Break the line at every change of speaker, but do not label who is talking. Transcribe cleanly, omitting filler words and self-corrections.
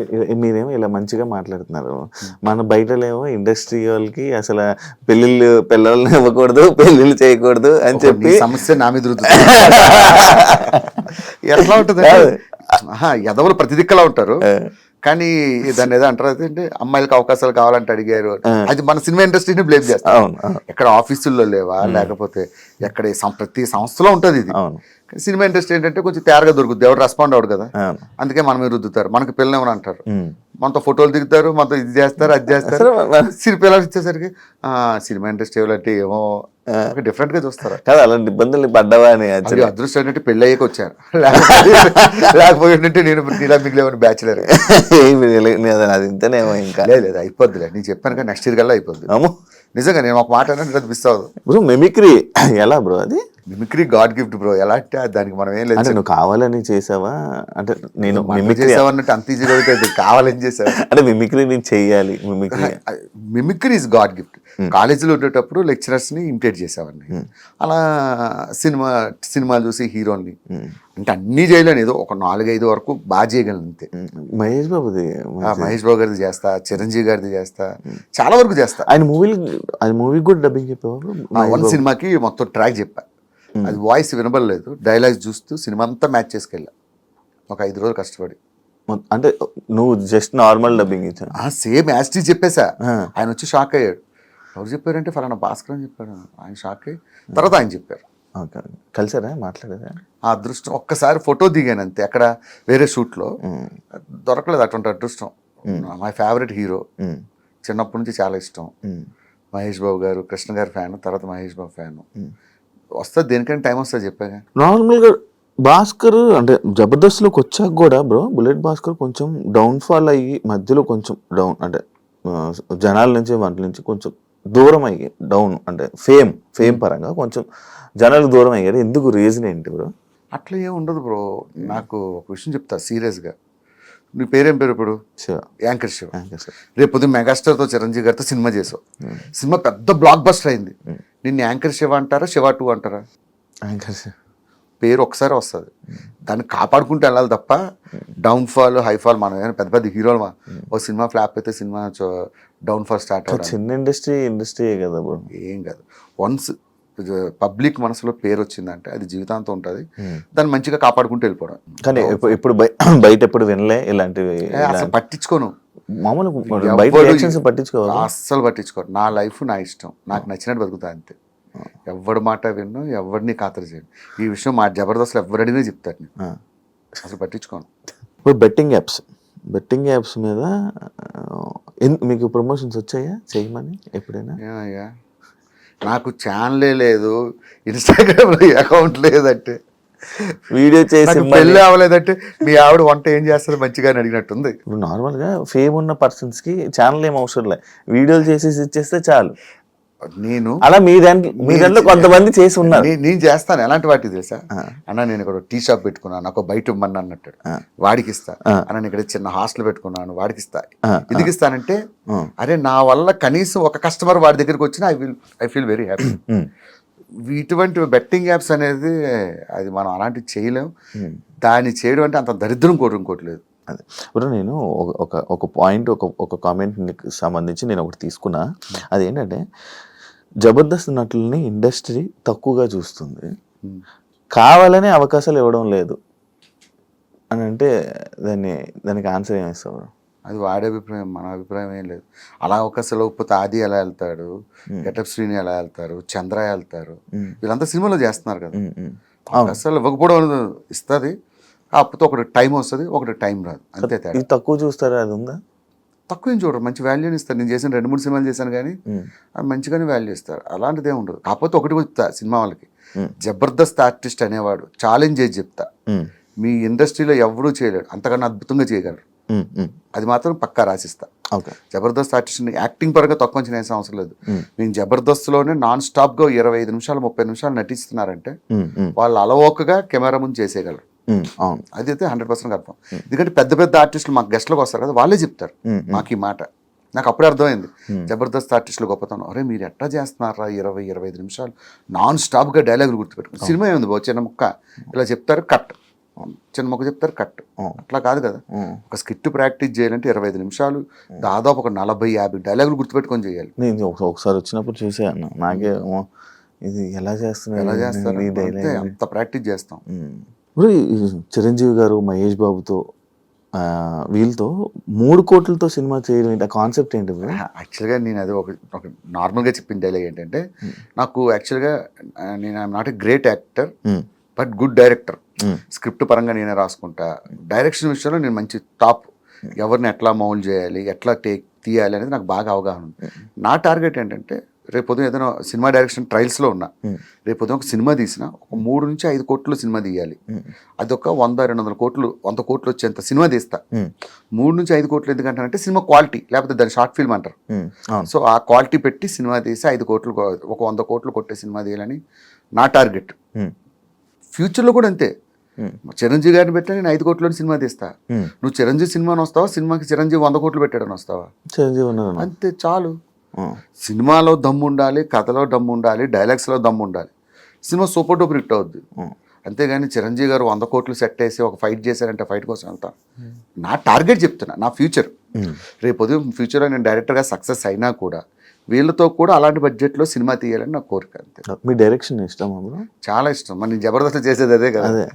మీరేమో ఇలా మంచిగా మాట్లాడుతున్నారు. మన బయటలేమో ఇండస్ట్రీ వాళ్ళకి అసలు పిల్లల్ని ఇవ్వకూడదు, పెళ్ళిళ్ళు చేయకూడదు అని చెప్పి
సమస్య నా మీద ఎట్లా ఉంటుంది ఎదవలు ప్రతి దిక్కలా ఉంటారు. కానీ దాన్ని ఏదో అంటారు అంటే అమ్మాయిలకు అవకాశాలు కావాలంటే అడిగారు. అది మన సినిమా ఇండస్ట్రీని బ్లేమ్ చేస్తాం. ఎక్కడ ఆఫీసుల్లో లేవా, లేకపోతే ఎక్కడ ప్రతి సంస్థలో ఉంటుంది ఇది. సినిమా ఇండస్ట్రీ ఏంటంటే కొంచెం తేరగా దొరుకుతుంది, ఎవరు రెస్పాండ్ అవడు కదా, అందుకే మన మీద రుద్దుతారు. మనకి పిల్లలు ఏమని అంటారు, మనతో ఫోటోలు దిగుతారు, మనతో ఇది చేస్తారు, అది చేస్తారు. పిల్లలు ఇచ్చేసరికి సినిమా ఇండస్ట్రీ అంటే ఏమో డిఫరెంట్ గా చూస్తారు
కదా. అలాంటి ఇబ్బందులు పడ్డావా అని
అదృష్టం ఏంటంటే పెళ్ళి అయ్యాక వచ్చాను, లేకపోతే నేను ఇలా మిగిలేమని బ్యాచులర్.
అది ఇంతనేమో ఇంకా
లేదు అయిపోద్దిలే, నేను చెప్పాను కదా నెక్స్ట్ ఇయర్ కల్లా అయిపోద్ది. నిజంగా నేను ఒక మాట అంటే మిస్ అవ్వదు.
బ్రో మిమిక్రీ ఎలా బ్రో? అది
మిమిక్రీ గాడ్ గిఫ్ట్ బ్రో. ఎలా అంటే దానికి మనం ఏం లేదు.
నువ్వు కావాలని చేసావా అంటే? నేను
మిమిక్రీ చేసావన్నట్టు అంత ఈజీగా అయితే కావాలని చేసావా
అంటే మిమిక్రీ నేను చెయ్యాలి.
Mimicry is God gift. కాలేజీలో ఉండేటప్పుడు లెక్చరర్స్ ని ఇమిటేట్ చేసేవాడిని. అలా సినిమాలు చూసి హీరోని అంటే అన్ని చేయలేను, ఏదో ఒక 4-5 వరకు బాగా చేయగలను అంతే.
మహేష్ బాబు
గారిది చేస్తా, చిరంజీవి గారిది చేస్తా, చాలా వరకు చేస్తా.
ఆయన మూవీ కూడా డబ్బింగ్ చెప్పేవారు.
వన్ సినిమాకి మొత్తం ట్రాక్ చెప్పా, అది వాయిస్ వినబడలేదు, డైలాగ్స్ చూస్తూ సినిమా అంతా మ్యాచ్ చేసుకెళ్ళా ఒక 5 రోజులు కష్టపడి.
అంటే నువ్వు జస్ట్ నార్మల్ డబ్బింగ్ ఇచ్చా?
సేమ్ యాస్టీ చెప్పేసా. ఆయన వచ్చి షాక్ అయ్యాడు. ఎవరు చెప్పారంటే ఫలానా భాస్కర్ అని చెప్పాడు. ఆయన షాక్ అయ్యి తర్వాత ఆయన చెప్పారు.
కలిసారా, మాట్లాడారా?
ఆ అదృష్టం ఒక్కసారి ఫోటో దిగాను అంతే, అక్కడ వేరే షూట్లో దొరకలేదు అటువంటి అదృష్టం. మై ఫేవరెట్ హీరో, చిన్నప్పటి నుంచి చాలా ఇష్టం. మహేష్ బాబు గారు, కృష్ణ గారి ఫ్యాన్, తర్వాత మహేష్ బాబు ఫ్యాన్. వస్తుంది దేనికైనా టైం వస్తుంది చెప్పాగా.
నార్మల్గా భాస్కర్ అంటే జబర్దస్త్లోకి వచ్చాక కూడా బ్రో, బుల్లెట్ భాస్కర్ కొంచెం డౌన్ఫాల్ అయ్యి మధ్యలో కొంచెం డౌన్ అంటే జనాల నుంచి వంటల నుంచి కొంచెం దూరం అయ్యి డౌన్ అంటే ఫేమ్ పరంగా కొంచెం జనాలకు దూరం అయ్యారు. ఎందుకు, రీజన్ ఏంటి బ్రో?
అట్లా ఏం ఉండదు బ్రో. నాకు ఒక విషయం చెప్తా సీరియస్గా. నీ పేరేం పేరు ఇప్పుడు? యాంకర్ శివ. రేపు పొద్దున్న మెగాస్టార్తో చిరంజీవి గారితో సినిమా చేసావు, సినిమా పెద్ద బ్లాక్ బస్టర్ అయింది. నిన్ను యాంకర్ శివ అంటారా, శివ 2 అంటారా?
యాంకర్ శివ
పేరు ఒకసారి వస్తుంది, దాన్ని కాపాడుకుంటూ వెళ్ళాలి తప్ప డౌన్ఫాల్ హైఫాల్ మనం ఏమైనా పెద్ద పెద్ద హీరోలు ఒక సినిమా ఫ్లాప్ అయితే సినిమా డౌన్ఫాల్ స్టార్ట్ అవుతుంది.
చిన్న ఇండస్ట్రీ కదా బ్రో.
ఏం కాదు, వన్స్ పబ్లిక్ మనసులో పేరు వచ్చిందంటే అది జీవితాంతం ఉంటుంది. దాన్ని మంచిగా కాపాడుకుంటూ వెళ్ళిపోవడం.
కానీ ఇప్పుడు బయట ఎప్పుడు వినలే ఇలాంటివి,
అసలు పట్టించుకోను.
మామూలు పట్టించుకోవాలి,
అస్సలు పట్టించుకోను. నా లైఫ్ నా ఇష్టం, నాకు నచ్చినట్టు బతుకుతా అంతే. ఎవరి మాట విన్ను, ఎవరిని ఖాతరు చేయను. ఈ విషయం మా జబర్దస్త్లో ఎవరు అడిగినా చెప్తాను, నేను అసలు పట్టించుకోను.
ఇప్పుడు బెట్టింగ్ యాప్స్ మీద మీకు ప్రమోషన్స్ వచ్చాయా చేయమని ఎప్పుడైనా?
నాకు ఛానలే లేదు, ఇన్స్టాగ్రామ్లో అకౌంట్ లేదంటే,
వీడియో చేసి
పెళ్ళి అవ్వలేదంటే మీ ఆవిడ వంట ఏం చేస్తుంది మంచిగా అని అడిగినట్టుంది.
ఇప్పుడు నార్మల్గా ఫేమ్ ఉన్న పర్సన్స్కి ఛానల్ ఏం అవసరం లేదు, వీడియోలు చేసేసి ఇచ్చేస్తే చాలు.
నేను
అలా మీ దాంట్లో కొంతమంది చేసి ఉన్నారు.
నేను చేస్తాను. ఎలాంటి వాటికి తెలుసా అన్న, నేను ఇక్కడ టీ షాప్ పెట్టుకున్నాను, నాకు బయట ఇమ్మన్నా అన్నట్టు వాడికి ఇస్తా. అన్న ఇక్కడ చిన్న హాస్టల్ పెట్టుకున్నాను, వాడికి ఇస్తా. ఎందుకు ఇస్తానంటే, అరే నా వల్ల కనీసం ఒక కస్టమర్ వాడి దగ్గరికి వచ్చినా ఐ ఫీల్ వెరీ హ్యాపీ. ఇటువంటి బెట్టింగ్ యాప్స్ అనేది అది మనం అలాంటివి చేయలేము. దాన్ని చేయడం అంటే అంత దరిద్రం ఇంకోట్లేదు.
అదే ఇప్పుడు నేను ఒక పాయింట్ ఒక కామెంట్కి సంబంధించి నేను ఒకటి తీసుకున్నా. అదేంటంటే జబర్దస్త్ నటులని ఇండస్ట్రీ తక్కువగా చూస్తుంది, కావాలనే అవకాశాలు ఇవ్వడం లేదు అని అంటే దానికి ఆన్సర్ ఏమిస్తావు?
అది వాడి అభిప్రాయం, మన అభిప్రాయం ఏం లేదు. అలా అవకాశాలు ఇవ్వకపోతే ఆది ఎలా వెళ్తాడు, గెటప్ శ్రీని ఎలా వెళ్తారు, చంద్ర వెళ్తారు, వీళ్ళంతా సినిమాలో చేస్తున్నారు కదా. అవకాశాలు ఇవ్వకపోవడం ఇస్తుంది, కాకపోతే ఒకటి టైం వస్తుంది, ఒకటి టైం రాదు, అంతే తేడా.
తక్కువ చూస్తారా? అది ఉందా?
తక్కువ ఏం చూడరు, మంచి వాల్యూని ఇస్తారు. నేను చేసిన 2-3 సినిమాలు చేశాను కానీ అది మంచిగానే వాల్యూ ఇస్తారు, అలాంటిదే ఉండదు. కాకపోతే ఒకటి చెప్తా సినిమా వాళ్ళకి, జబర్దస్త్ ఆర్టిస్ట్ అనేవాడు ఛాలెంజ్ చేసి చెప్తా, మీ ఇండస్ట్రీలో ఎవరూ చేయలేడు, అంతకన్నా అద్భుతంగా చేయగలరు. అది మాత్రం పక్కా రాసిస్తా. జబర్దస్త్ ఆర్టిస్ట్ యాక్టింగ్ పరంగా తక్కువ అంచనా వేసే అవసరం లేదు. నేను జబర్దస్త్లోనే నాన్ స్టాప్గా 25 నిమిషాలు 30 నిమిషాలు నటిస్తున్నారంటే వాళ్ళు అలవోకగా కెమెరా ముందు చేసేయగలరు. అది అయితే 100% అర్థం. ఎందుకంటే పెద్ద పెద్ద ఆర్టిస్టులు మాకు గెస్ట్లకు వస్తారు కదా, వాళ్ళే చెప్తారు మాకు ఈ మాట. నాకు అప్పుడే అర్థమైంది జబర్దస్త్ ఆర్టిస్టులు గొప్పతనం. అరే మీరు ఎట్లా చేస్తున్నారా 20-25 నిమిషాలు నాన్ స్టాప్గా డైలాగులు గుర్తుపెట్టుకుని. సినిమా ఏముంది చిన్న ముక్క ఇలా చెప్తారు, కట్ చిన్న మొక్క చెప్తారు కట్,
ఉం.
అట్లా కాదు కదా.
ఉం.
ఒక స్కిట్ ప్రాక్టీస్ చేయాలంటే 25 నిమిషాలు దాదాపు ఒక 40-50 డైలాగులు గుర్తుపెట్టుకొని చేయాలి.
నేను ఒకసారి వచ్చినప్పుడు చూసాను, నాకే ఏమో ఇది ఎలా చేస్తున్నారు,
ఎలా చేస్తారు
ఈ
అంతే,
dialogue.
అంత ప్రాక్టీస్ చేస్తాం.
ఇప్పుడు ఈ చిరంజీవి గారు మహేష్ బాబుతో వీళ్ళతో 3 కోట్లతో సినిమా చేయడం ఏంటి, ఆ కాన్సెప్ట్ ఏంటి బ్రో?
యాక్చువల్గా నేను అది ఒక నార్మల్గా చెప్పిన డైలాగ్ ఏంటంటే, నాకు యాక్చువల్గా నేను I'm not a great actor but good director. Script పరంగా నేనే రాసుకుంటా, డైరెక్షన్ విషయంలో నేను మంచి టాప్. ఎవరిని ఎట్లా మౌల్డ్ చేయాలి, ఎట్లా తీయాలి అనేది నాకు బాగా అవగాహన ఉంది. నా టార్గెట్ ఏంటంటే, రేపు పొద్దున ఏదైనా సినిమా డైరెక్షన్ ట్రయల్స్లో ఉన్నా, రేపు పొద్దున ఒక సినిమా తీసిన ఒక 3 నుంచి 5 కోట్లు సినిమా తీయాలి. అదొక 100-200 కోట్లు 100 కోట్లు వచ్చేంత సినిమా తీస్తా. 3 నుంచి 5 కోట్లు ఎందుకంటానంటే సినిమా క్వాలిటీ, లేకపోతే దాన్ని షార్ట్ ఫిల్మ్ అంటారు. సో ఆ క్వాలిటీ పెట్టి సినిమా తీసి 5 కోట్లు ఒక 100 కోట్లు కొట్టే సినిమా తీయాలని నా టార్గెట్. ఫ్యూచర్లో కూడా అంతే. చిరంజీవి గారిని పెట్టా నేను 5 కోట్లని సినిమా తీస్తా. నువ్వు చిరంజీవి సినిమాని వస్తావా, సినిమాకి చిరంజీవి 100 కోట్లు పెట్టాడని వస్తావా?
చిరంజీవి ఉన్నారు.
అంతే చాలు. సినిమాలో దమ్ము ఉండాలి, కథలో దమ్ము ఉండాలి, డైలాగ్స్లో దమ్ము ఉండాలి, సినిమా సూపర్ డూపర్ హిట్ అవుద్ది. అంతేగాని చిరంజీవి గారు 100 కోట్లు సెట్ వేసి ఒక ఫైట్ చేశారంటే ఫైట్ కోసం వెళ్తాను. నా టార్గెట్ చెప్తున్నా, నా ఫ్యూచర్. రేపు ఉదయం ఫ్యూచర్లో నేను డైరెక్టర్గా సక్సెస్ అయినా కూడా వీళ్ళతో కూడా అలాంటి బడ్జెట్లో సినిమా తీయాలని నా కోరిక. అంతే.
మీ డైరెక్షన్ ఇష్టం బ్రో?
చాలా ఇష్టం. మరి నేను జబర్దస్త్ చేసేది అదే కదా.
అదే